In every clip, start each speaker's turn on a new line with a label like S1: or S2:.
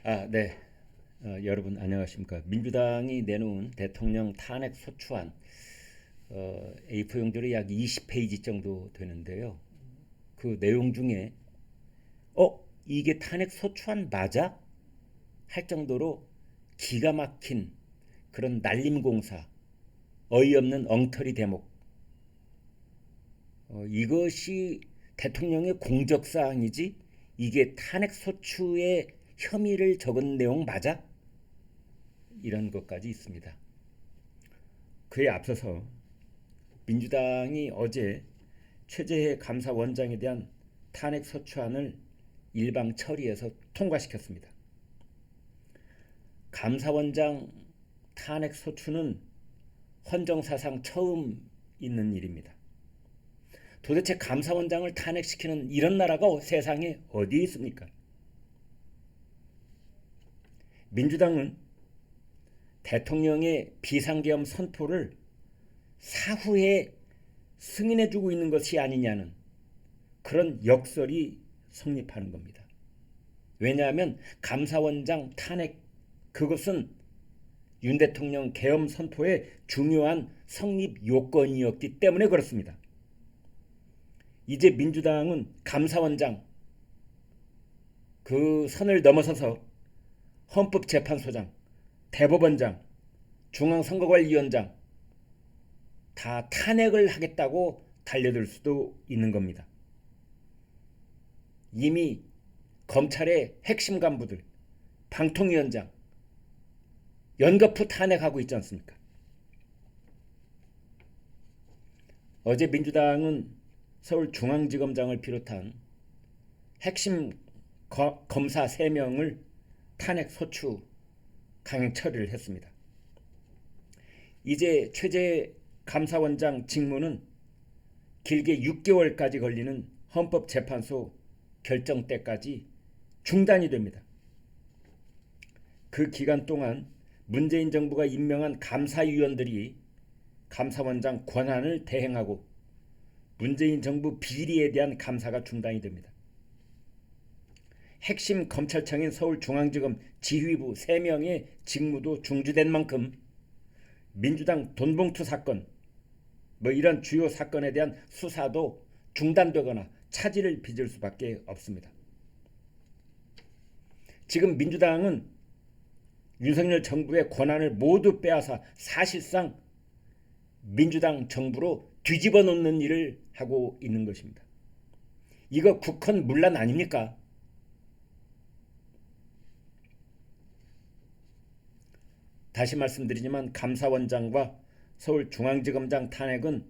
S1: 네. 여러분 안녕하십니까? 민주당이 내놓은 대통령 탄핵 소추안 A4 용지로 약 20페이지 정도 되는데요. 그 내용 중에 이게 탄핵 소추안 맞아? 할 정도로 기가 막힌 그런 날림공사, 어이없는 엉터리 대목. 이것이 대통령의 공적사항이지 이게 탄핵 소추의 혐의를 적은 내용 맞아? 이런 것까지 있습니다. 그에 앞서서 민주당이 어제 최재해 감사원장에 대한 탄핵 소추안을 일방 처리해서 통과시켰습니다. 감사원장 탄핵 소추는 헌정사상 처음 있는 일입니다. 도대체 감사원장을 탄핵시키는 이런 나라가 세상에 어디 있습니까? 민주당은 대통령의 비상계엄 선포를 사후에 승인해주고 있는 것이 아니냐는 그런 역설이 성립하는 겁니다. 왜냐하면 감사원장 탄핵, 그것은 윤 대통령 계엄 선포의 중요한 성립 요건이었기 때문에 그렇습니다. 이제 민주당은 감사원장 그 선을 넘어서서 헌법재판소장, 대법원장, 중앙선거관리위원장 다 탄핵을 하겠다고 달려들 수도 있는 겁니다. 이미 검찰의 핵심 간부들, 방통위원장 연거푸 탄핵하고 있지 않습니까? 어제 민주당은 서울중앙지검장을 비롯한 핵심 검사 3명을 탄핵 소추 강행 처리를 했습니다. 이제 최재 감사원장 직무는 길게 6개월까지 걸리는 헌법재판소 결정 때까지 중단이 됩니다. 그 기간 동안 문재인 정부가 임명한 감사위원들이 감사원장 권한을 대행하고 문재인 정부 비리에 대한 감사가 중단이 됩니다. 핵심 검찰청인 서울중앙지검 지휘부 3명의 직무도 중지된 만큼 민주당 돈봉투 사건, 이런 주요 사건에 대한 수사도 중단되거나 차질을 빚을 수밖에 없습니다. 지금 민주당은 윤석열 정부의 권한을 모두 빼앗아 사실상 민주당 정부로 뒤집어 놓는 일을 하고 있는 것입니다. 이거 국헌 문란 아닙니까? 다시 말씀드리지만 감사원장과 서울중앙지검장 탄핵은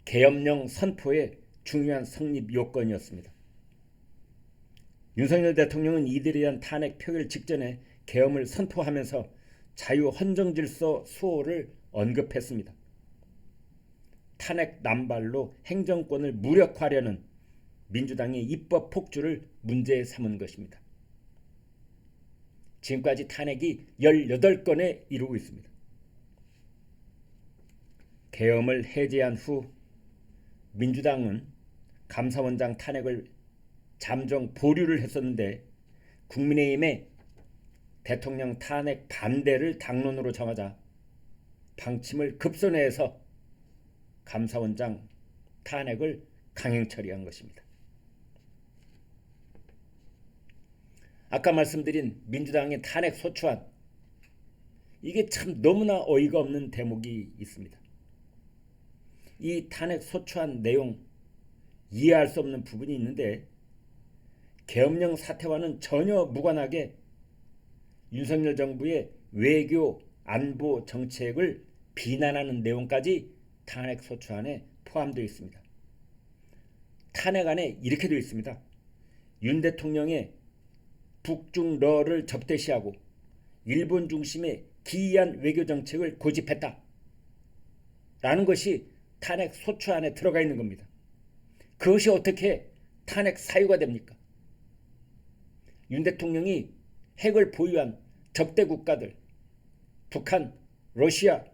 S1: 계엄령 선포의 중요한 성립 요건이었습니다. 윤석열 대통령은 이들에 대한 탄핵 표결 직전에 계엄을 선포하면서 자유헌정질서 수호를 언급했습니다. 탄핵 남발로 행정권을 무력화하려는 민주당의 입법 폭주를 문제 삼은 것입니다. 지금까지 탄핵이 18건에 이르고 있습니다. 계엄을 해제한 후 민주당은 감사원장 탄핵을 잠정 보류를 했었는데 국민의힘의 대통령 탄핵 반대를 당론으로 정하자 방침을 급선회해서 감사원장 탄핵을 강행 처리한 것입니다. 아까 말씀드린 민주당의 탄핵 소추안, 이게 참 너무나 어이가 없는 대목이 있습니다. 이 탄핵 소추안 내용 이해할 수 없는 부분이 있는데 계엄령 사태와는 전혀 무관하게 윤석열 정부의 외교 안보 정책을 비난하는 내용까지 탄핵 소추안에 포함되어 있습니다. 탄핵안에 이렇게 되어 있습니다. 윤 대통령의 북중러를 접대시하고 일본 중심의 기이한 외교 정책을 고집했다 라는 것이 탄핵 소추안에 들어가 있는 겁니다. 그것이 어떻게 탄핵 사유가 됩니까? 윤 대통령이 핵을 보유한 적대 국가들, 북한, 러시아,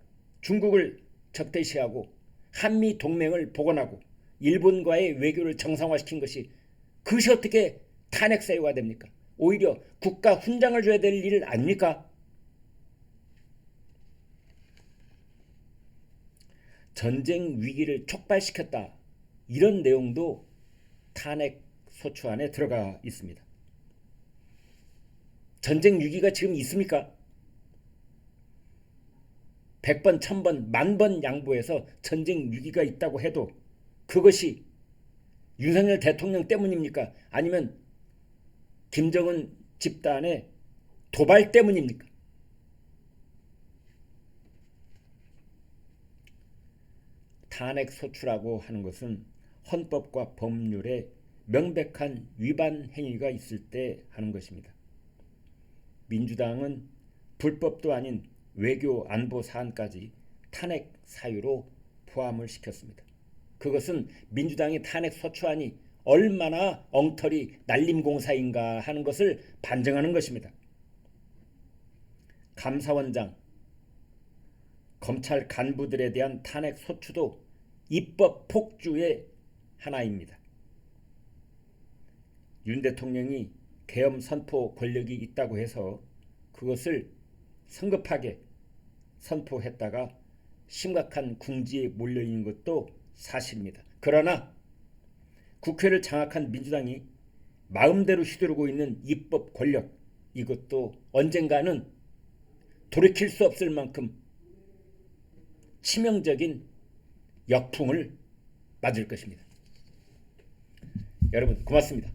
S1: 중국을 적대시하고 한미 동맹을 복원하고 일본과의 외교를 정상화시킨 것이, 그것이 어떻게 탄핵 사유가 됩니까? 오히려 국가 훈장을 줘야 될 일 아닙니까? 전쟁 위기를 촉발시켰다. 이런 내용도 탄핵 소추안에 들어가 있습니다. 전쟁 위기가 지금 있습니까? 100번, 1000번, 10,000번 양보해서 전쟁 위기가 있다고 해도 그것이 윤석열 대통령 때문입니까? 아니면 김정은 집단의 도발 때문입니까? 탄핵 소추라고 하는 것은 헌법과 법률에 명백한 위반 행위가 있을 때 하는 것입니다. 민주당은 불법도 아닌 외교 안보 사안까지 탄핵 사유로 포함을 시켰습니다. 그것은 민주당의 탄핵 소추안이 얼마나 엉터리 날림공사인가 하는 것을 반증하는 것입니다. 감사원장, 검찰 간부들에 대한 탄핵 소추도 입법 폭주의 하나입니다. 윤 대통령이 계엄 선포 권력이 있다고 해서 그것을 성급하게 선포했다가 심각한 궁지에 몰려있는 것도 사실입니다. 그러나 국회를 장악한 민주당이 마음대로 휘두르고 있는 입법 권력, 이것도 언젠가는 돌이킬 수 없을 만큼 치명적인 역풍을 맞을 것입니다. 여러분 고맙습니다.